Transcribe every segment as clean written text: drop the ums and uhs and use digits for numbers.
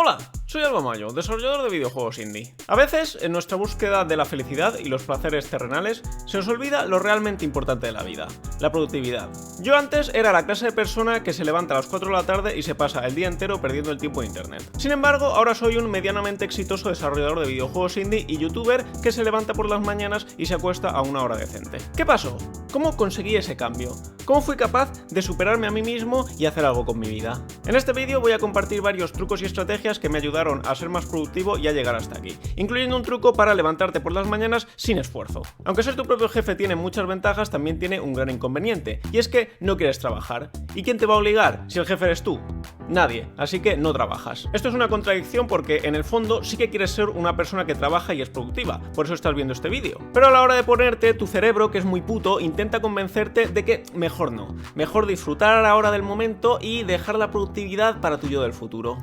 Hola, soy Alba Mayo, desarrollador de videojuegos indie. A veces, en nuestra búsqueda de la felicidad y los placeres terrenales, se nos olvida lo realmente importante de la vida, la productividad. Yo antes era la clase de persona que se levanta a las 4 de la tarde y se pasa el día entero perdiendo el tiempo en internet. Sin embargo, ahora soy un medianamente exitoso desarrollador de videojuegos indie y youtuber que se levanta por las mañanas y se acuesta a una hora decente. ¿Qué pasó? ¿Cómo conseguí ese cambio? ¿Cómo fui capaz de superarme a mí mismo y hacer algo con mi vida? En este vídeo voy a compartir varios trucos y estrategias que me ayudaron a ser más productivo y a llegar hasta aquí, incluyendo un truco para levantarte por las mañanas sin esfuerzo. Aunque ser tu propio jefe tiene muchas ventajas, también tiene un gran inconveniente, y es que no quieres trabajar. ¿Y quién te va a obligar si el jefe eres tú? Nadie, así que no trabajas. Esto es una contradicción porque en el fondo sí que quieres ser una persona que trabaja y es productiva, por eso estás viendo este vídeo. Pero a la hora de ponerte, tu cerebro, que es muy puto, intenta convencerte de que mejor no. Mejor disfrutar ahora del momento y dejar la productividad para tu yo del futuro.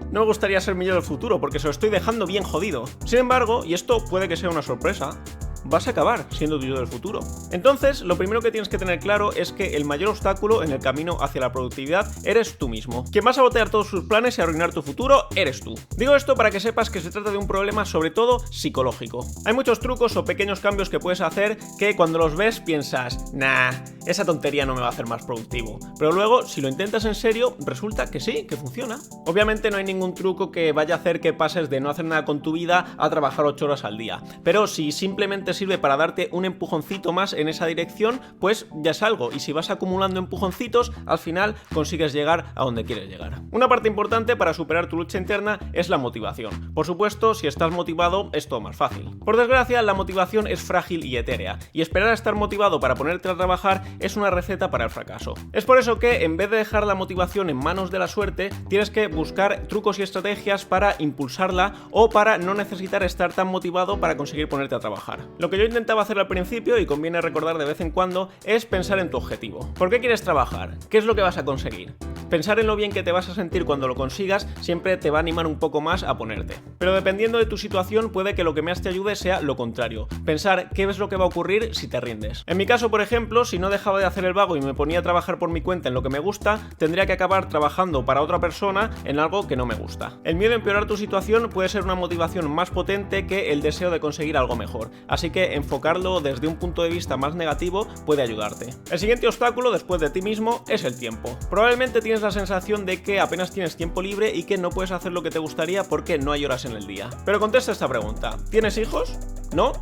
No me gustaría ser mi yo del futuro porque se lo estoy dejando bien jodido. Sin embargo, y esto puede que sea una sorpresa, vas a acabar siendo tu yo del futuro. Entonces, lo primero que tienes que tener claro es que el mayor obstáculo en el camino hacia la productividad eres tú mismo. Quien va a sabotear todos sus planes y arruinar tu futuro eres tú. Digo esto para que sepas que se trata de un problema sobre todo psicológico. Hay muchos trucos o pequeños cambios que puedes hacer que cuando los ves piensas, nah, esa tontería no me va a hacer más productivo. Pero luego, si lo intentas en serio, resulta que sí, que funciona. Obviamente no hay ningún truco que vaya a hacer que pases de no hacer nada con tu vida a trabajar 8 horas al día. Pero si simplemente sirve para darte un empujoncito más en esa dirección, pues ya es algo, y si vas acumulando empujoncitos, al final consigues llegar a donde quieres llegar. Una parte importante para superar tu lucha interna es la motivación. Por supuesto, si estás motivado es todo más fácil. Por desgracia, la motivación es frágil y etérea, y esperar a estar motivado para ponerte a trabajar es una receta para el fracaso. Es por eso que, en vez de dejar la motivación en manos de la suerte, tienes que buscar trucos y estrategias para impulsarla o para no necesitar estar tan motivado para conseguir ponerte a trabajar. Lo que yo intentaba hacer al principio, y conviene recordar de vez en cuando, es pensar en tu objetivo. ¿Por qué quieres trabajar? ¿Qué es lo que vas a conseguir? Pensar en lo bien que te vas a sentir cuando lo consigas siempre te va a animar un poco más a ponerte. Pero dependiendo de tu situación, puede que lo que más te ayude sea lo contrario. Pensar qué es lo que va a ocurrir si te rindes. En mi caso, por ejemplo, si no dejaba de hacer el vago y me ponía a trabajar por mi cuenta en lo que me gusta, tendría que acabar trabajando para otra persona en algo que no me gusta. El miedo a empeorar tu situación puede ser una motivación más potente que el deseo de conseguir algo mejor. Así que enfocarlo desde un punto de vista más negativo puede ayudarte. El siguiente obstáculo después de ti mismo es el tiempo. Probablemente tienes la sensación de que apenas tienes tiempo libre y que no puedes hacer lo que te gustaría porque no hay horas en el día. Pero contesta esta pregunta: ¿tienes hijos? ¿No?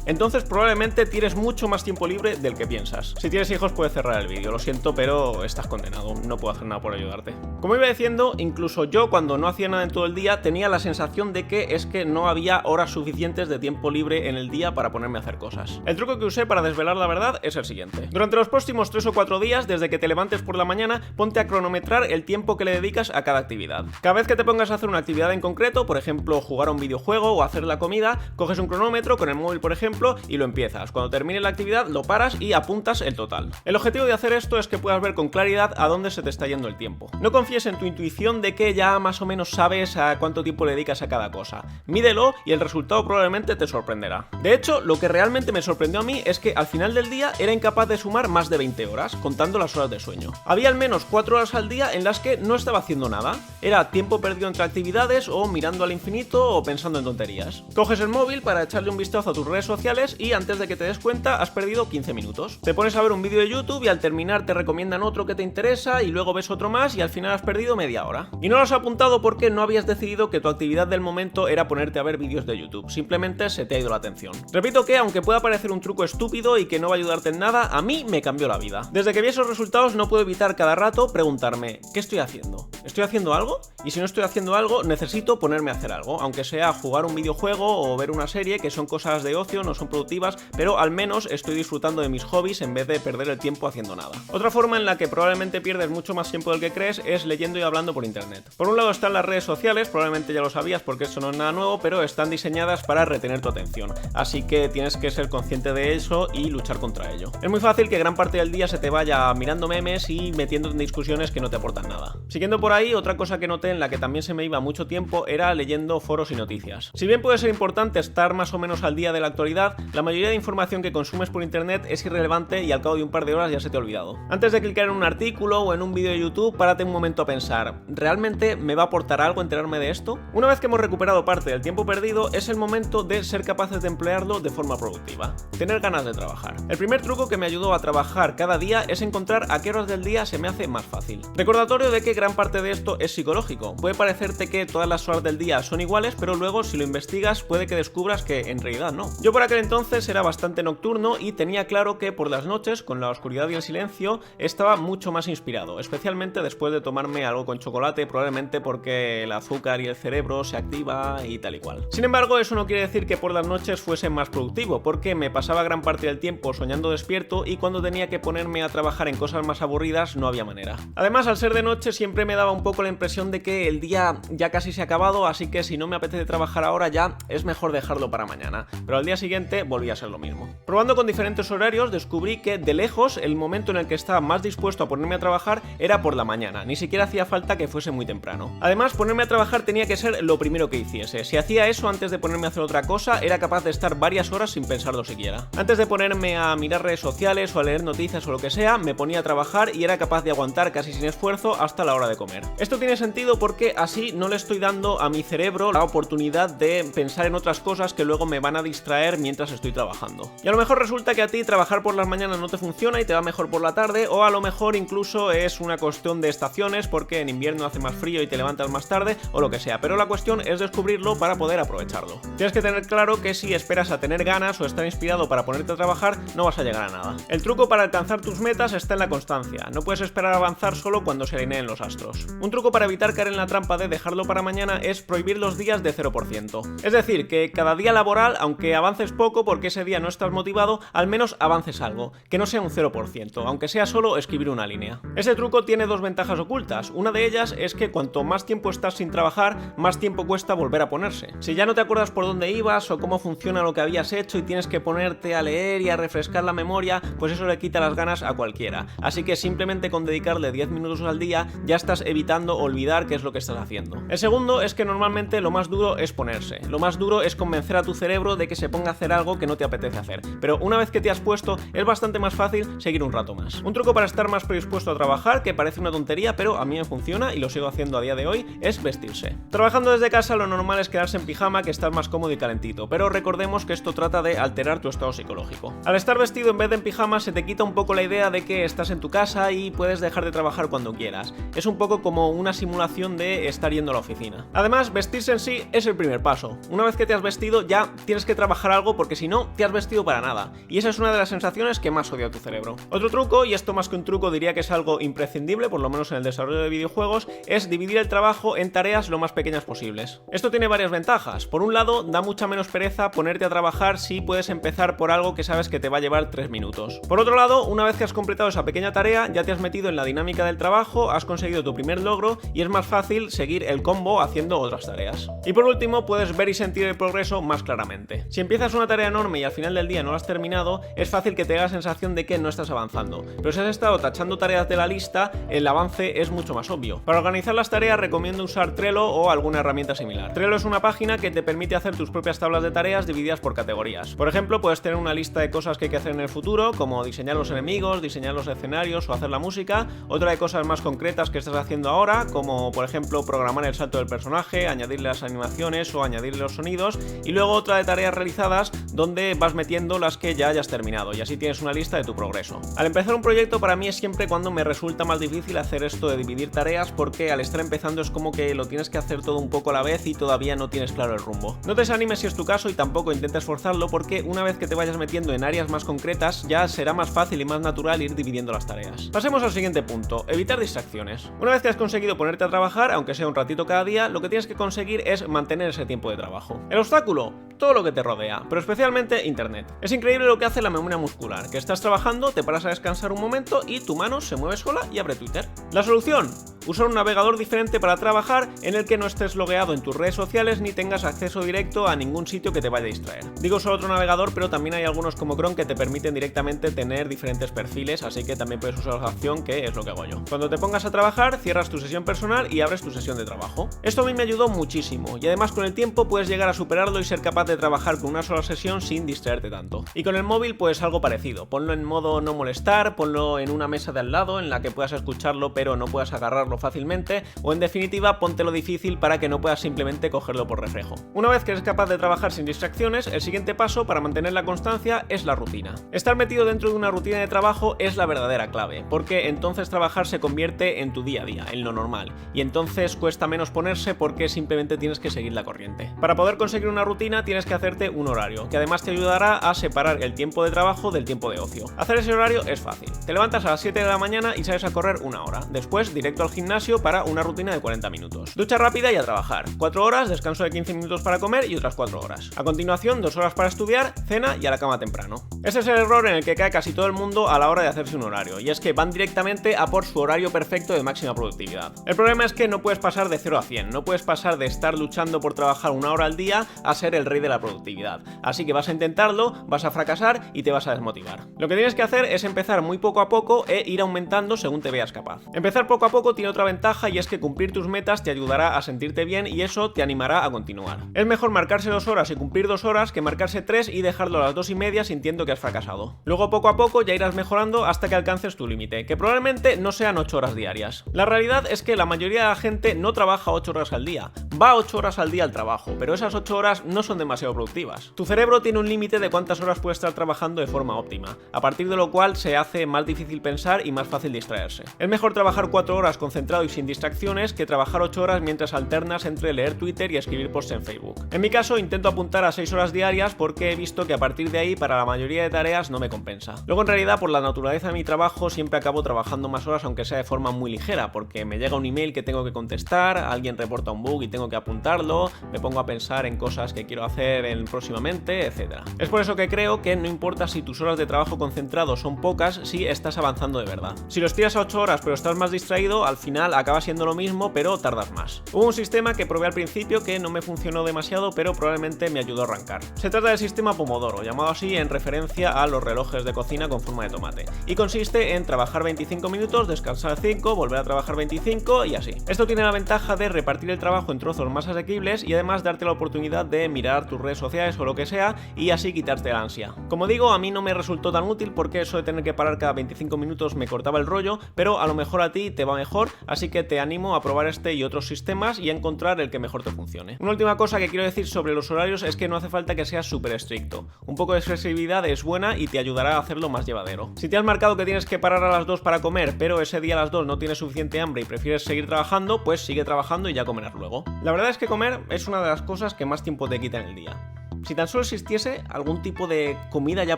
Entonces probablemente tienes mucho más tiempo libre del que piensas. Si tienes hijos puedes cerrar el vídeo, lo siento, pero estás condenado, no puedo hacer nada por ayudarte. Como iba diciendo, incluso yo cuando no hacía nada en todo el día tenía la sensación de que no había horas suficientes de tiempo libre en el día para ponerme a hacer cosas. El truco que usé para desvelar la verdad es el siguiente. Durante los próximos 3 o 4 días, desde que te levantes por la mañana, ponte a cronometrar el tiempo que le dedicas a cada actividad. Cada vez que te pongas a hacer una actividad en concreto, por ejemplo, jugar a un videojuego o hacer la comida, coges un cronómetro con el móvil, por ejemplo, y lo empiezas. Cuando termine la actividad lo paras y apuntas el total. El objetivo de hacer esto es que puedas ver con claridad a dónde se te está yendo el tiempo. No confíes en tu intuición de que ya más o menos sabes a cuánto tiempo le dedicas a cada cosa. Mídelo y el resultado probablemente te sorprenderá. De hecho, lo que realmente me sorprendió a mí es que al final del día era incapaz de sumar más de 20 horas, contando las horas de sueño. Había al menos 4 horas al día en las que no estaba haciendo nada. Era tiempo perdido entre actividades o mirando al infinito o pensando en tonterías. Coges el móvil para echarle un vistazo a tus redes sociales y antes de que te des cuenta has perdido 15 minutos. Te pones a ver un vídeo de YouTube y al terminar te recomiendan otro que te interesa y luego ves otro más y al final has perdido media hora. Y no lo has apuntado porque no habías decidido que tu actividad del momento era ponerte a ver vídeos de YouTube. Simplemente se te ha ido la atención. Repito que, aunque pueda parecer un truco estúpido y que no va a ayudarte en nada, a mí me cambió la vida. Desde que vi esos resultados no puedo evitar cada rato preguntarme: ¿qué estoy haciendo? ¿Estoy haciendo algo? Y si no estoy haciendo algo, necesito ponerme a hacer algo, aunque sea jugar un videojuego o ver una serie, que son cosas de ocio, no son productivas, pero al menos estoy disfrutando de mis hobbies en vez de perder el tiempo haciendo nada. Otra forma en la que probablemente pierdes mucho más tiempo del que crees es leyendo y hablando por internet. Por un lado están las redes sociales, probablemente ya lo sabías porque eso no es nada nuevo, pero están diseñadas para retener tu atención, así que tienes que ser consciente de eso y luchar contra ello. Es muy fácil que gran parte del día se te vaya mirando memes y metiéndote en discusiones que no te aportan nada. Siguiendo por ahí, otra cosa que noté en la que también se me iba mucho tiempo era leyendo foros y noticias. Si bien puede ser importante estar más o menos al día de la actualidad, realidad la mayoría de información que consumes por internet es irrelevante y al cabo de un par de horas ya se te ha olvidado. Antes de clicar en un artículo o en un vídeo de YouTube, párate un momento a pensar, ¿realmente me va a aportar algo enterarme de esto? Una vez que hemos recuperado parte del tiempo perdido, es el momento de ser capaces de emplearlo de forma productiva. Tener ganas de trabajar. El primer truco que me ayudó a trabajar cada día es encontrar a qué horas del día se me hace más fácil. Recordatorio de que gran parte de esto es psicológico. Puede parecerte que todas las horas del día son iguales, pero luego si lo investigas puede que descubras que en realidad no. Yo por aquel entonces era bastante nocturno y tenía claro que por las noches, con la oscuridad y el silencio, estaba mucho más inspirado, especialmente después de tomarme algo con chocolate, probablemente porque el azúcar y el cerebro se activa y tal y cual. Sin embargo, eso no quiere decir que por las noches fuese más productivo, porque me pasaba gran parte del tiempo soñando despierto y cuando tenía que ponerme a trabajar en cosas más aburridas no había manera. Además, al ser de noche siempre me daba un poco la impresión de que el día ya casi se ha acabado, así que si no me apetece trabajar ahora ya es mejor dejarlo para mañana, pero al día siguiente volvía a ser lo mismo. Probando con diferentes horarios descubrí que de lejos el momento en el que estaba más dispuesto a ponerme a trabajar era por la mañana, ni siquiera hacía falta que fuese muy temprano. Además, ponerme a trabajar tenía que ser lo primero que hiciese. Si hacía eso antes de ponerme a hacer otra cosa, era capaz de estar varias horas sin pensarlo siquiera. Antes de ponerme a mirar redes sociales o a leer noticias o lo que sea, me ponía a trabajar y era capaz de aguantar casi sin esfuerzo hasta la hora de comer. Esto tiene sentido porque así no le estoy dando a mi cerebro la oportunidad de pensar en otras cosas que luego me van a distraer mientras estoy trabajando. Y a lo mejor resulta que a ti trabajar por las mañanas no te funciona y te va mejor por la tarde, o a lo mejor incluso es una cuestión de estaciones porque en invierno hace más frío y te levantas más tarde o lo que sea, pero la cuestión es descubrirlo para poder aprovecharlo. Tienes que tener claro que si esperas a tener ganas o estar inspirado para ponerte a trabajar, no vas a llegar a nada. El truco para alcanzar tus metas está en la constancia. No puedes esperar a avanzar solo cuando se alineen los astros. Un truco para evitar caer en la trampa de dejarlo para mañana es prohibir los días de 0%. Es decir, que cada día laboral, aunque avances poco porque ese día no estás motivado, al menos avances algo, que no sea un 0%, aunque sea solo escribir una línea. Ese truco tiene dos ventajas ocultas. Una de ellas es que cuanto más tiempo estás sin trabajar, más tiempo cuesta volver a ponerse. Si ya no te acuerdas por dónde ibas o cómo funciona lo que habías hecho y tienes que ponerte a leer y a refrescar la memoria, pues eso le quita las ganas a cualquiera. Así que simplemente con dedicarle 10 minutos al día ya estás evitando olvidar qué es lo que estás haciendo. El segundo es que normalmente lo más duro es ponerse. Lo más duro es convencer a tu cerebro de que se ponga a hacer algo que no te apetece hacer. Pero una vez que te has puesto, es bastante más fácil seguir un rato más. Un truco para estar más predispuesto a trabajar, que parece una tontería, pero a mí me funciona y lo sigo haciendo a día de hoy, es vestirse. Trabajando desde casa lo normal es quedarse en pijama, que estás más cómodo y calentito, pero recordemos que esto trata de alterar tu estado psicológico. Al estar vestido en vez de en pijama se te quita un poco la idea de que estás en tu casa y puedes dejar de trabajar cuando quieras. Es un poco como una simulación de estar yendo a la oficina. Además, vestirse en sí es el primer paso. Una vez que te has vestido ya tienes que trabajar algo porque si no, te has vestido para nada. Y esa es una de las sensaciones que más odia a tu cerebro. Otro truco, y esto más que un truco diría que es algo imprescindible, por lo menos en el desarrollo de videojuegos, es dividir el trabajo en tareas lo más pequeñas posibles. Esto tiene varias ventajas. Por un lado, da mucha menos pereza ponerte a trabajar si puedes empezar por algo que sabes que te va a llevar 3 minutos. Por otro lado, una vez que has completado esa pequeña tarea, ya te has metido en la dinámica del trabajo, has conseguido tu primer logro y es más fácil seguir el combo haciendo otras tareas. Y por último, puedes ver y sentir el progreso más claramente. Si empiezas una tarea enorme y al final del día no la has terminado, es fácil que te haga la sensación de que no estás avanzando. Pero si has estado tachando tareas de la lista, el avance es mucho más obvio. Para organizar las tareas recomiendo usar Trello o alguna herramienta similar. Trello es una página que te permite hacer tus propias tablas de tareas divididas por categorías. Por ejemplo, puedes tener una lista de cosas que hay que hacer en el futuro, como diseñar los enemigos, diseñar los escenarios o hacer la música. Otra de cosas más concretas que estás haciendo ahora, como por ejemplo programar el salto del personaje, añadirle las animaciones o añadirle los sonidos. Y luego otra de tareas realizadas donde vas metiendo las que ya hayas terminado y así tienes una lista de tu progreso. Al empezar un proyecto para mí es siempre cuando me resulta más difícil hacer esto de dividir tareas, porque al estar empezando es como que lo tienes que hacer todo un poco a la vez y todavía no tienes claro el rumbo. No te desanimes si es tu caso y tampoco intentes forzarlo, porque una vez que te vayas metiendo en áreas más concretas ya será más fácil y más natural ir dividiendo las tareas. Pasemos al siguiente punto, evitar distracciones. Una vez que has conseguido ponerte a trabajar, aunque sea un ratito cada día, lo que tienes que conseguir es mantener ese tiempo de trabajo. El obstáculo, todo lo que te rodea, pero especialmente internet. Es increíble lo que hace la memoria muscular, que estás trabajando, te paras a descansar un momento y tu mano se mueve sola y abre Twitter. La solución, usar un navegador diferente para trabajar en el que no estés logueado en tus redes sociales ni tengas acceso directo a ningún sitio que te vaya a distraer. Digo solo otro navegador, pero también hay algunos como Chrome que te permiten directamente tener diferentes perfiles, así que también puedes usar la opción, que es lo que hago yo. Cuando te pongas a trabajar, cierras tu sesión personal y abres tu sesión de trabajo. Esto a mí me ayudó muchísimo y además con el tiempo puedes llegar a superarlo y ser capaz de trabajar con una sola sesión sin distraerte tanto. Y con el móvil pues algo parecido, ponlo en modo no molestar, ponlo en una mesa de al lado en la que puedas escucharlo pero no puedas agarrarlo fácilmente, o en definitiva póntelo difícil para que no puedas simplemente cogerlo por reflejo. Una vez que eres capaz de trabajar sin distracciones, el siguiente paso para mantener la constancia es la rutina. Estar metido dentro de una rutina de trabajo es la verdadera clave, porque entonces trabajar se convierte en tu día a día, en lo normal, y entonces cuesta menos ponerse porque simplemente tienes que seguir la corriente. Para poder conseguir una rutina tienes que hacerte un horario, que además te ayudará a separar el tiempo de trabajo del tiempo de ocio. Hacer ese horario es fácil. Te levantas a las 7 de la mañana y sales a correr una hora. Después, directo al gimnasio para una rutina de 40 minutos. Ducha rápida y a trabajar. 4 horas, descanso de 15 minutos para comer y otras 4 horas. A continuación, 2 horas para estudiar, cena y a la cama temprano. Ese es el error en el que cae casi todo el mundo a la hora de hacerse un horario, y es que van directamente a por su horario perfecto de máxima productividad. El problema es que no puedes pasar de 0 a 100, no puedes pasar de estar luchando por trabajar una hora al día a ser el rey de la productividad. Así que vas a intentarlo, vas a fracasar y te vas a desmotivar. Lo que tienes que hacer es empezar muy poco a poco e ir aumentando según te veas capaz. Empezar poco a poco tiene otra ventaja, y es que cumplir tus metas te ayudará a sentirte bien y eso te animará a continuar. Es mejor marcarse 2 horas y cumplir 2 horas que marcarse 3 y dejarlo a las 2:30 sintiendo que has fracasado. Luego poco a poco ya irás mejorando hasta que alcances tu límite, que probablemente no sean 8 horas diarias. La realidad es que la mayoría de la gente no trabaja 8 horas al día, va 8 horas al día al trabajo, pero esas 8 horas no son demasiado productivas. Tu cerebro tiene un límite de cuántas horas puede estar trabajando de forma óptima, a partir de lo cual se hace más difícil pensar y más fácil distraerse. Es mejor trabajar 4 horas concentrado y sin distracciones que trabajar 8 horas mientras alternas entre leer Twitter y escribir posts en Facebook. En mi caso intento apuntar a 6 horas diarias porque he visto que a partir de ahí para la mayoría de tareas no me compensa. Luego en realidad por la naturaleza de mi trabajo siempre acabo trabajando más horas aunque sea de forma muy ligera, porque me llega un email que tengo que contestar, alguien reporta un bug y tengo que apuntarlo, me pongo a pensar en cosas que quiero hacer próximamente, etc. Es por eso que creo que no importa si tus horas de trabajo concentrado son pocas si estás avanzando de verdad. Si los tiras a 8 horas pero estás más distraído, al final acaba siendo lo mismo pero tardas más. Hubo un sistema que probé al principio que no me funcionó demasiado pero probablemente me ayudó a arrancar. Se trata del sistema Pomodoro, llamado así en referencia a los relojes de cocina con forma de tomate, y consiste en trabajar 25 minutos, descansar 5, volver a trabajar 25 y así. Esto tiene la ventaja de repartir el trabajo en trozos más asequibles y además darte la oportunidad de mirar tus redes sociales o lo que sea y así quitarte la ansia. Como digo, a mí no me resultó tan útil porque eso de tener que parar cada 25 minutos me cortaba el rollo, pero a lo mejor a ti te va mejor, así que te animo a probar este y otros sistemas y a encontrar el que mejor te funcione. Una última cosa que quiero decir sobre los horarios es que no hace falta que seas súper estricto. Un poco de flexibilidad es buena y te ayudará a hacerlo más llevadero. Si te has marcado que tienes que parar a las 2 para comer, pero ese día a las 2 no tienes suficiente hambre y prefieres seguir trabajando, pues sigue trabajando y ya comerás luego. La verdad es que comer es una de las cosas que más tiempo te quita en el día. Si tan solo existiese algún tipo de comida ya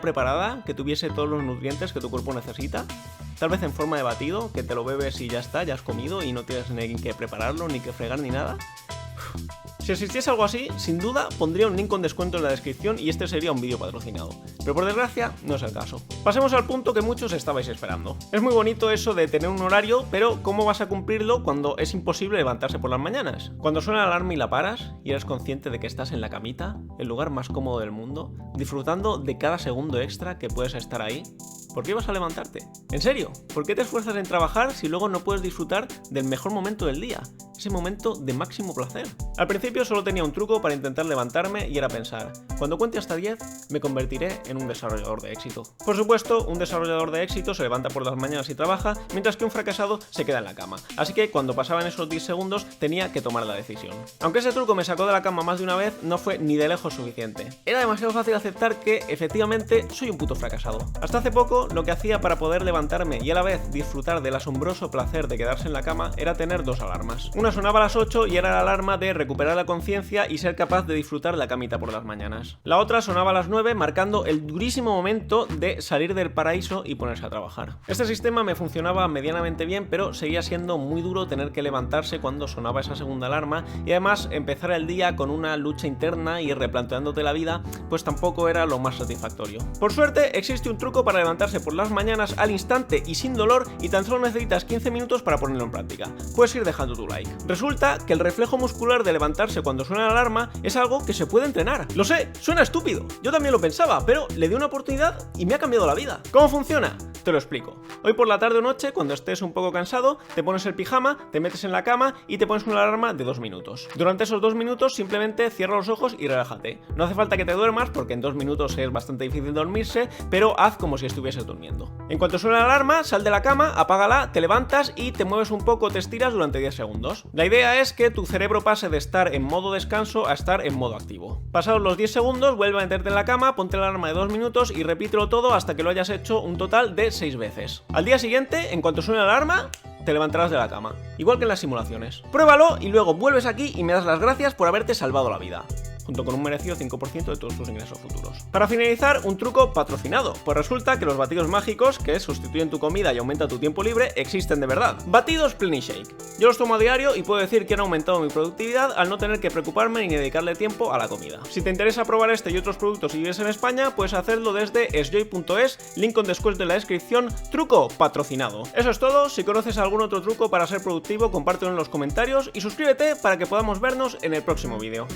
preparada que tuviese todos los nutrientes que tu cuerpo necesita, tal vez en forma de batido, que te lo bebes y ya está, ya has comido y no tienes ni que prepararlo, ni que fregar, ni nada. Si existiese algo así, sin duda pondría un link con descuento en la descripción y este sería un vídeo patrocinado. Pero por desgracia, no es el caso. Pasemos al punto que muchos estabais esperando. Es muy bonito eso de tener un horario, pero ¿cómo vas a cumplirlo cuando es imposible levantarse por las mañanas? Cuando suena la alarma y la paras, y eres consciente de que estás en la camita, el lugar más cómodo del mundo, disfrutando de cada segundo extra que puedes estar ahí, ¿por qué vas a levantarte? ¿En serio? ¿Por qué te esfuerzas en trabajar si luego no puedes disfrutar del mejor momento del día? Ese momento de máximo placer. Al principio solo tenía un truco para intentar levantarme y era pensar, cuando cuente hasta 10 me convertiré en un desarrollador de éxito. Por supuesto, un desarrollador de éxito se levanta por las mañanas y trabaja, mientras que un fracasado se queda en la cama. Así que cuando pasaban esos 10 segundos tenía que tomar la decisión. Aunque ese truco me sacó de la cama más de una vez, no fue ni de lejos suficiente. Era demasiado fácil aceptar que efectivamente soy un puto fracasado. Hasta hace poco lo que hacía para poder levantarme y a la vez disfrutar del asombroso placer de quedarse en la cama era tener 2 alarmas. Una sonaba a las 8 y era la alarma de recuperar la conciencia y ser capaz de disfrutar la camita por las mañanas. La otra sonaba a las 9 marcando el durísimo momento de salir del paraíso y ponerse a trabajar. Este sistema me funcionaba medianamente bien, pero seguía siendo muy duro tener que levantarse cuando sonaba esa segunda alarma y además empezar el día con una lucha interna y replanteándote la vida, pues tampoco era lo más satisfactorio. Por suerte existe un truco para levantarse por las mañanas al instante y sin dolor y tan solo necesitas 15 minutos para ponerlo en práctica. Puedes ir dejando tu like. Resulta que el reflejo muscular de de levantarse cuando suena la alarma es algo que se puede entrenar. Lo sé, suena estúpido, yo también lo pensaba, pero le di una oportunidad y me ha cambiado la vida. ¿Cómo funciona? Te lo explico. Hoy por la tarde o noche, cuando estés un poco cansado, te pones el pijama, te metes en la cama y te pones una alarma de 2 minutos. Durante esos 2 minutos simplemente cierra los ojos y relájate. No hace falta que te duermas porque en 2 minutos es bastante difícil dormirse, pero haz como si estuvieses durmiendo. En cuanto suene la alarma, sal de la cama, apágala, te levantas y te mueves un poco, te estiras durante 10 segundos. La idea es que tu cerebro pase de estar en modo descanso a estar en modo activo. Pasados los 10 segundos, vuelve a meterte en la cama, ponte la alarma de 2 minutos y repítelo todo hasta que lo hayas hecho un total de 6 veces. Al día siguiente, en cuanto suene la alarma, te levantarás de la cama, igual que en las simulaciones. Pruébalo y luego vuelves aquí y me das las gracias por haberte salvado la vida, junto con un merecido 5% de todos tus ingresos futuros. Para finalizar, un truco patrocinado, pues resulta que los batidos mágicos, que sustituyen tu comida y aumentan tu tiempo libre, existen de verdad. Batidos Plenishake. Yo los tomo a diario y puedo decir que han aumentado mi productividad al no tener que preocuparme ni dedicarle tiempo a la comida. Si te interesa probar este y otros productos y vives en España, puedes hacerlo desde sjoy.es, link con descuento en la descripción, truco patrocinado. Eso es todo. Si conoces algún otro truco para ser productivo, compártelo en los comentarios y suscríbete para que podamos vernos en el próximo vídeo.